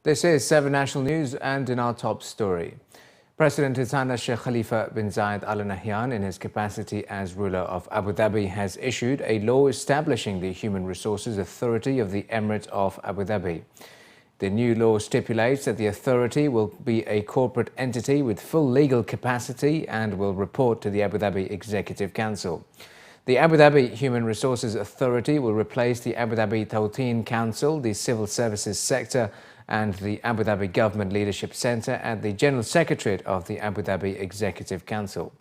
This is 7 National News, and in our top story, President His Highness Sheikh Khalifa bin Zayed Al Nahyan, in his capacity as ruler of Abu Dhabi, has issued a law establishing the Human Resources Authority of the Emirates of Abu Dhabi. The new law stipulates that the authority will be a corporate entity with full legal capacity and will report to the Abu Dhabi Executive Council. The Abu Dhabi Human Resources Authority will replace the Abu Dhabi Tawteen Council, the Civil Services Sector, and the Abu Dhabi Government Leadership Centre at the General Secretariat of the Abu Dhabi Executive Council.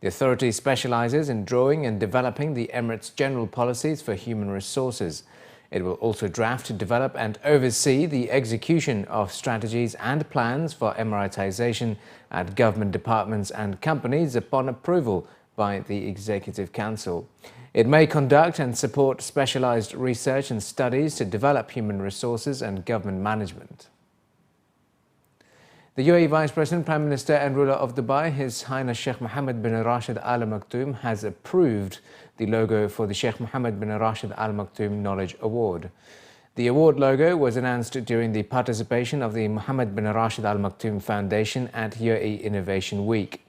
The authority specialises in drawing and developing the Emirates' general policies for human resources. It will also draft, develop and oversee the execution of strategies and plans for Emiratization at government departments and companies upon approval by the Executive Council. It may conduct and support specialised research and studies to develop human resources and government management. The UAE Vice President, Prime Minister and ruler of Dubai, His Highness Sheikh Mohammed bin Rashid Al Maktoum, has approved the logo for the Sheikh Mohammed bin Rashid Al Maktoum Knowledge Award. The award logo was announced during the participation of the Mohammed bin Rashid Al Maktoum Foundation at UAE Innovation Week.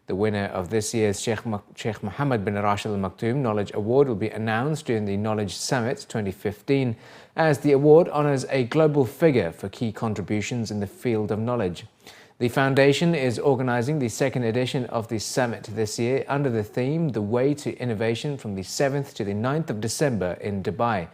The winner of this year's Sheikh Mohammed bin Rashid Al Maktoum Knowledge Award will be announced during the Knowledge Summit 2015, as the award honours a global figure for key contributions in the field of knowledge. The foundation is organising the second edition of the summit this year under the theme The Way to Innovation from the 7th to the 9th of December in Dubai.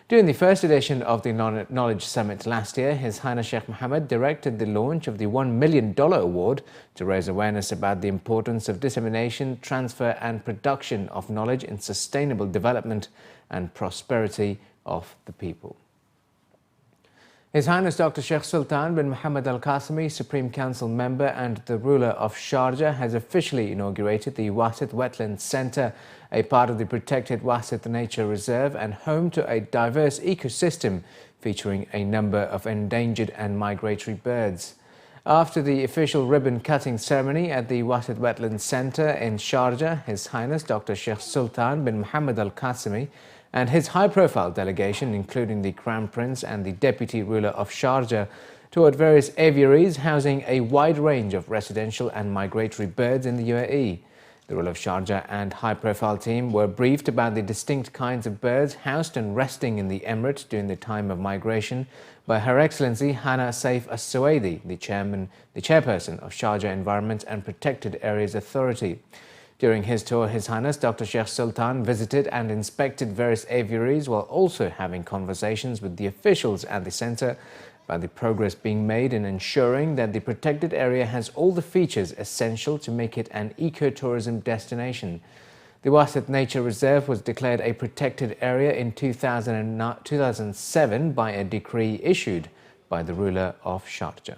During the first edition of the Knowledge Summit last year, His Highness Sheikh Mohammed directed the launch of the $1 million award to raise awareness about the importance of dissemination, transfer and production of knowledge in sustainable development and prosperity of the people. His Highness Dr. Sheikh Sultan bin Mohammed Al Qasimi, Supreme Council member and the ruler of Sharjah, has officially inaugurated the Wasit Wetland Centre, a part of the protected Wasit Nature Reserve and home to a diverse ecosystem featuring a number of endangered and migratory birds. After the official ribbon-cutting ceremony at the Wasit Wetland Centre in Sharjah, His Highness Dr. Sheikh Sultan bin Mohammed Al Qasimi and his high-profile delegation, including the Crown Prince and the Deputy Ruler of Sharjah, toured various aviaries housing a wide range of residential and migratory birds in the UAE. The Ruler of Sharjah and high-profile team were briefed about the distinct kinds of birds housed and resting in the Emirate during the time of migration by Her Excellency Hana Saif As-Suwaidi, the chairperson of Sharjah Environment and Protected Areas Authority. During his tour, His Highness Dr. Sheikh Sultan visited and inspected various aviaries while also having conversations with the officials at the centre about the progress being made in ensuring that the protected area has all the features essential to make it an ecotourism destination. The Wasit Nature Reserve was declared a protected area in 2007 by a decree issued by the ruler of Sharjah.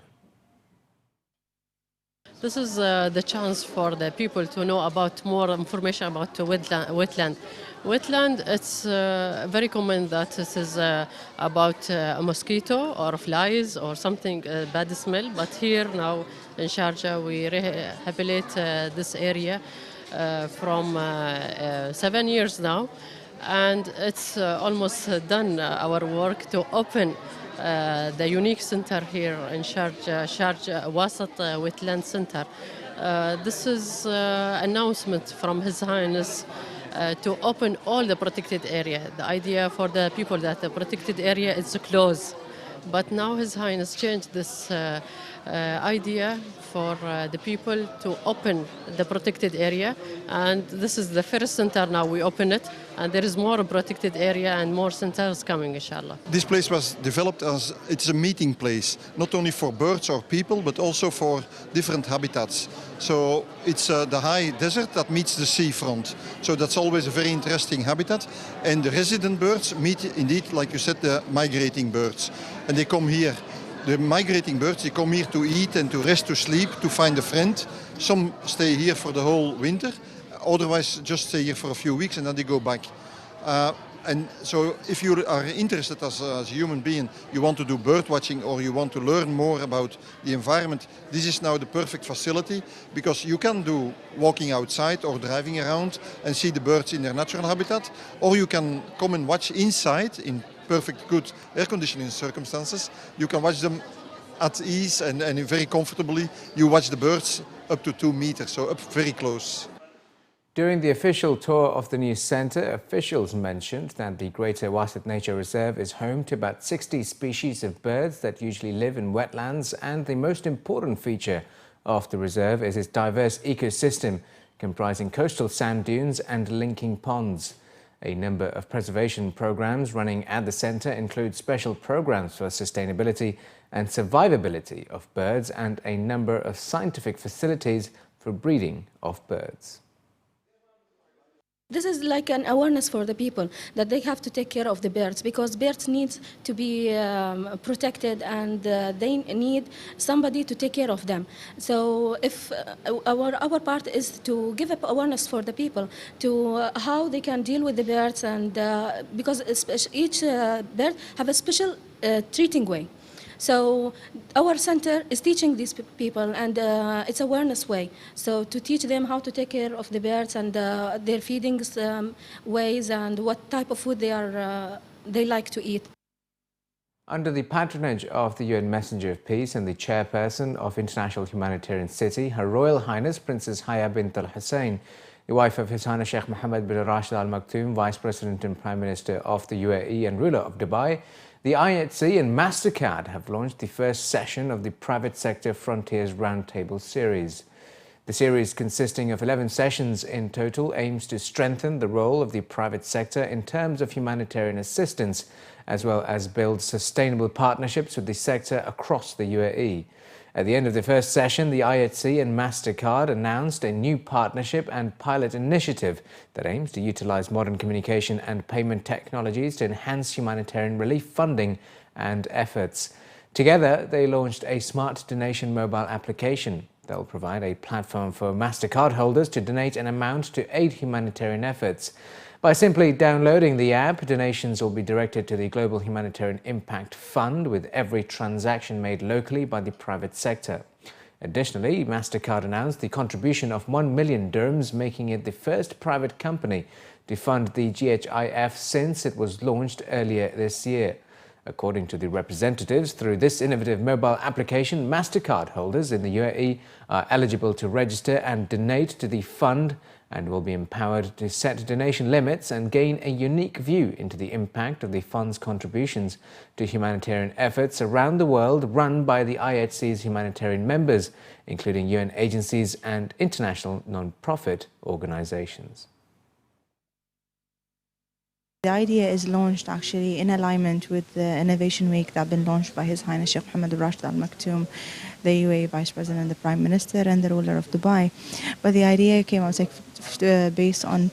This is the chance for the people to know about more information about the wetland. Wetland, it's very common that it is about a mosquito or flies or something bad smell. But here now in Sharjah, we rehabilitate this area from 7 years now. And it's almost done our work to open the unique center here in Sharjah Wasit Wetland Centre. This is announcement from His Highness to open all the protected area. The idea for the people that the protected area is closed. But now His Highness changed this idea for the people to open the protected area, and this is the first center now we open it, and there is more protected area and more centers coming, inshallah. This place was developed as it's a meeting place, not only for birds or people, but also for different habitats. So it's the high desert that meets the seafront. So that's always a very interesting habitat. And the resident birds meet, indeed, like you said, the migrating birds. And they come here. The migrating birds, they come here to eat and to rest, to sleep, to find a friend. Some stay here for the whole winter, otherwise just stay here for a few weeks and then they go back. And so if you are interested as a human being, you want to do bird watching or you want to learn more about the environment, this is now the perfect facility, because you can do walking outside or driving around and see the birds in their natural habitat, or you can come and watch inside in perfect good air conditioning circumstances. You can watch them at ease and very comfortably. You watch the birds up to 2 meters, so up very close. During the official tour of the new centre, officials mentioned that the Greater Wasit Nature Reserve is home to about 60 species of birds that usually live in wetlands, and the most important feature of the reserve is its diverse ecosystem comprising coastal sand dunes and linking ponds. A number of preservation programs running at the centre include special programs for sustainability and survivability of birds and a number of scientific facilities for breeding of birds. This is like an awareness for the people that they have to take care of the birds, because birds need to be protected, and they need somebody to take care of them. So if our part is to give up awareness for the people to how they can deal with the birds, and because each bird have a special treating way. So our center is teaching these people, and it's awareness way. So to teach them how to take care of the birds and their feeding ways and what type of food they like to eat. Under the patronage of the UN Messenger of Peace and the chairperson of International Humanitarian City, Her Royal Highness Princess Haya bint Al Hussein, the wife of His Highness Sheikh Mohammed bin Rashid Al Maktoum, Vice President and Prime Minister of the UAE and ruler of Dubai, the IHC and MasterCard have launched the first session of the Private Sector Frontiers Roundtable series. The series, consisting of 11 sessions in total, aims to strengthen the role of the private sector in terms of humanitarian assistance, as well as build sustainable partnerships with the sector across the UAE. At the end of the first session, the IHC and MasterCard announced a new partnership and pilot initiative that aims to utilize modern communication and payment technologies to enhance humanitarian relief funding and efforts. Together, they launched a smart donation mobile application that will provide a platform for MasterCard holders to donate an amount to aid humanitarian efforts. By simply downloading the app, donations will be directed to the Global Humanitarian Impact Fund, with every transaction made locally by the private sector. Additionally, MasterCard announced the contribution of 1 million dirhams, making it the first private company to fund the GHIF since it was launched earlier this year. According to the representatives, through this innovative mobile application, MasterCard holders in the UAE are eligible to register and donate to the fund, and will be empowered to set donation limits and gain a unique view into the impact of the fund's contributions to humanitarian efforts around the world run by the IHC's humanitarian members, including UN agencies and international non-profit organizations. The idea is launched actually in alignment with the Innovation Week that has been launched by His Highness Sheikh Mohammed bin Rashid Al Maktoum, the UAE Vice President, the Prime Minister, and the ruler of Dubai. But the idea came out based on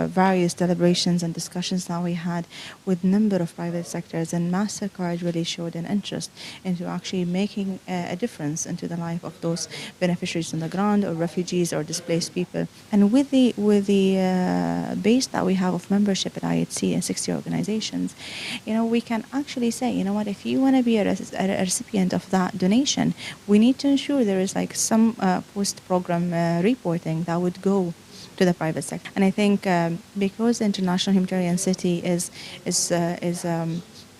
various deliberations and discussions that we had with a number of private sectors, and MasterCard really showed an interest into actually making a difference into the life of those beneficiaries on the ground, or refugees or displaced people. And with the base that we have of membership at IHC and 60 organizations, we can actually say, if you want to be a recipient of that donation, we need to ensure there is like some post-program reporting that would go to the private sector. And I think because the International Humanitarian City is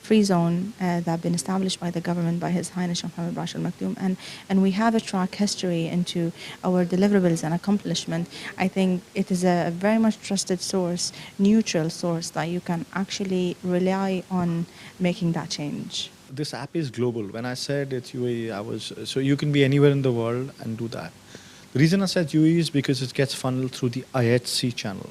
free zone that have been established by the government, by His Highness Sheikh Mohammed bin Rashid Al Maktoum, and we have a track history into our deliverables and accomplishment, I think it is a very much trusted source, neutral source that you can actually rely on making that change. This app is global. When I said it's UAE, so you can be anywhere in the world and do that. The reason I said UAE is because it gets funneled through the IHC channel.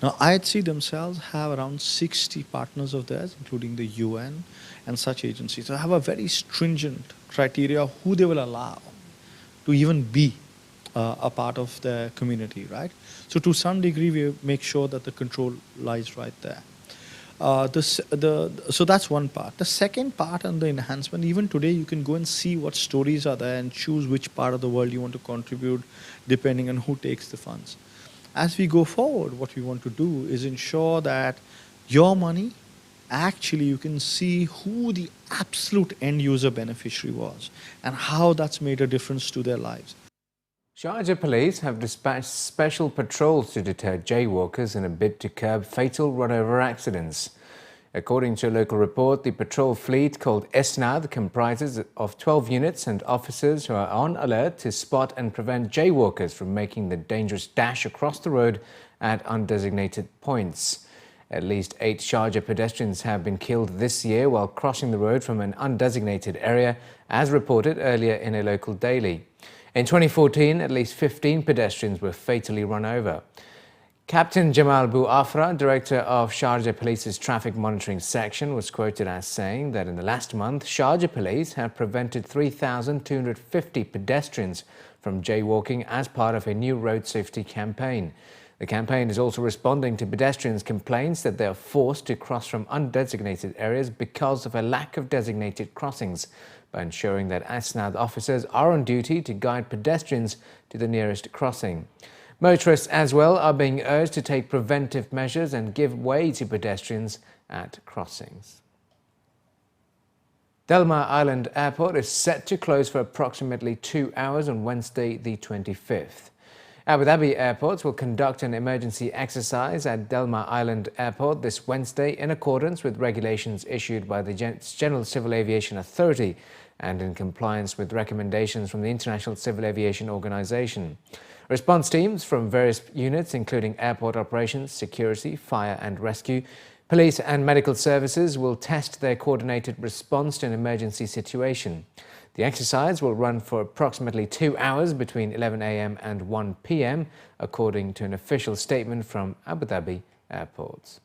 Now, IHC themselves have around 60 partners of theirs, including the UN and such agencies. They have a very stringent criteria who they will allow to even be a part of the community, right? So to some degree, we make sure that the control lies right there. So that's one part. The second part on the enhancement, even today you can go and see what stories are there and choose which part of the world you want to contribute depending on who takes the funds. As we go forward, what we want to do is ensure that your money, actually you can see who the absolute end user beneficiary was and how that's made a difference to their lives. Sharjah police have dispatched special patrols to deter jaywalkers in a bid to curb fatal run-over accidents. According to a local report, the patrol fleet called Esnad comprises of 12 units and officers who are on alert to spot and prevent jaywalkers from making the dangerous dash across the road at undesignated points. At least 8 Sharjah pedestrians have been killed this year while crossing the road from an undesignated area, as reported earlier in a local daily. In 2014, at least 15 pedestrians were fatally run over. Captain Jamal Bu Afra, director of Sharjah Police's traffic monitoring section, was quoted as saying that in the last month, Sharjah Police have prevented 3,250 pedestrians from jaywalking as part of a new road safety campaign. The campaign is also responding to pedestrians' complaints that they are forced to cross from undesignated areas because of a lack of designated crossings, by ensuring that Asnad officers are on duty to guide pedestrians to the nearest crossing. Motorists as well are being urged to take preventive measures and give way to pedestrians at crossings. Delma Island Airport is set to close for approximately 2 hours on Wednesday, the 25th. Abu Dhabi airports will conduct an emergency exercise at Delma Island Airport this Wednesday in accordance with regulations issued by the General Civil Aviation Authority and in compliance with recommendations from the International Civil Aviation Organization. Response teams from various units, including airport operations, security, fire and rescue, police and medical services, will test their coordinated response to an emergency situation. The exercise will run for approximately 2 hours between 11 a.m. and 1 p.m, according to an official statement from Abu Dhabi airports.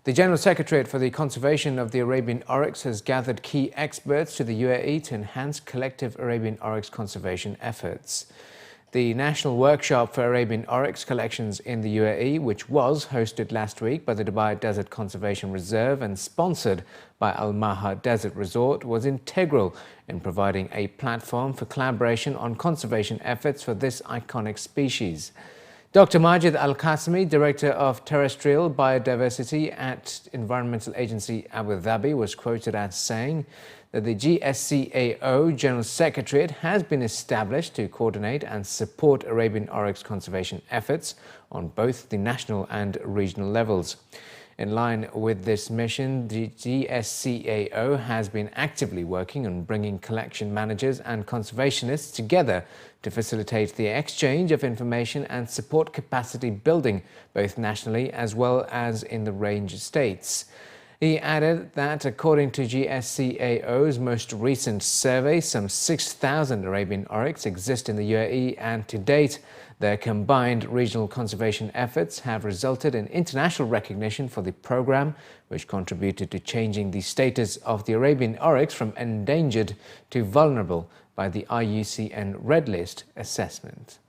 The General Secretariat for the Conservation of the Arabian Oryx has gathered key experts to the UAE to enhance collective Arabian Oryx conservation efforts. The National Workshop for Arabian Oryx Collections in the UAE, which was hosted last week by the Dubai Desert Conservation Reserve and sponsored by Al Maha Desert Resort, was integral in providing a platform for collaboration on conservation efforts for this iconic species. Dr. Majid Al-Qasimi, Director of Terrestrial Biodiversity at Environmental Agency Abu Dhabi, was quoted as saying that the GSCAO General Secretariat has been established to coordinate and support Arabian Oryx conservation efforts on both the national and regional levels. In line with this mission, the GSCAO has been actively working on bringing collection managers and conservationists together to facilitate the exchange of information and support capacity building, both nationally as well as in the range states. He added that according to GSCAO's most recent survey, some 6,000 Arabian Oryx exist in the UAE, and to date, their combined regional conservation efforts have resulted in international recognition for the program, which contributed to changing the status of the Arabian Oryx from endangered to vulnerable by the IUCN Red List assessment.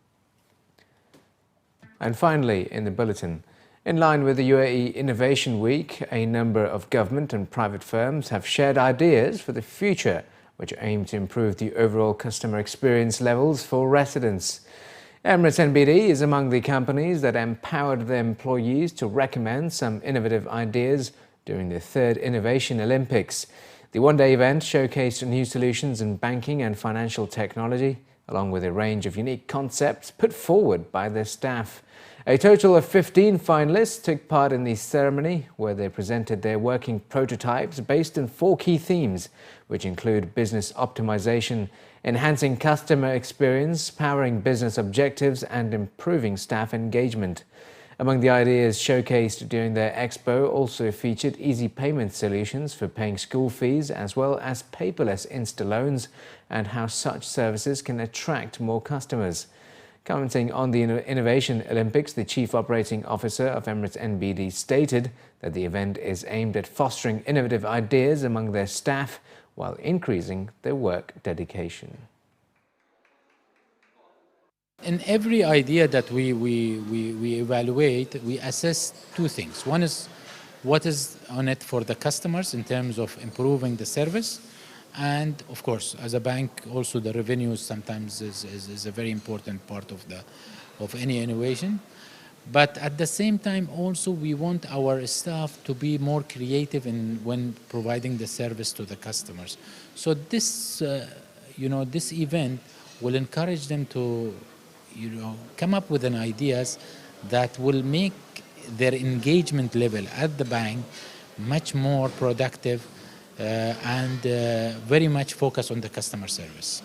And finally, in the bulletin, in line with the UAE Innovation Week, a number of government and private firms have shared ideas for the future, which aim to improve the overall customer experience levels for residents. Emirates NBD is among the companies that empowered their employees to recommend some innovative ideas during the 3rd Innovation Olympics. The one-day event showcased new solutions in banking and financial technology, along with a range of unique concepts put forward by their staff. A total of 15 finalists took part in the ceremony, where they presented their working prototypes based on 4 key themes, which include business optimization, enhancing customer experience, powering business objectives, and improving staff engagement. Among the ideas showcased during their expo also featured easy payment solutions for paying school fees, as well as paperless Insta loans, and how such services can attract more customers. Commenting on the Innovation Olympics, the Chief Operating Officer of Emirates NBD stated that the event is aimed at fostering innovative ideas among their staff while increasing their work dedication. In every idea that we evaluate, we assess 2 things. One is what is on it for the customers in terms of improving the service. And of course, as a bank, also the revenues sometimes is a very important part of any innovation. But at the same time, also we want our staff to be more creative when providing the service to the customers. So this, this event will encourage them to, come up with ideas that will make their engagement level at the bank much more productive and very much focused on the customer service.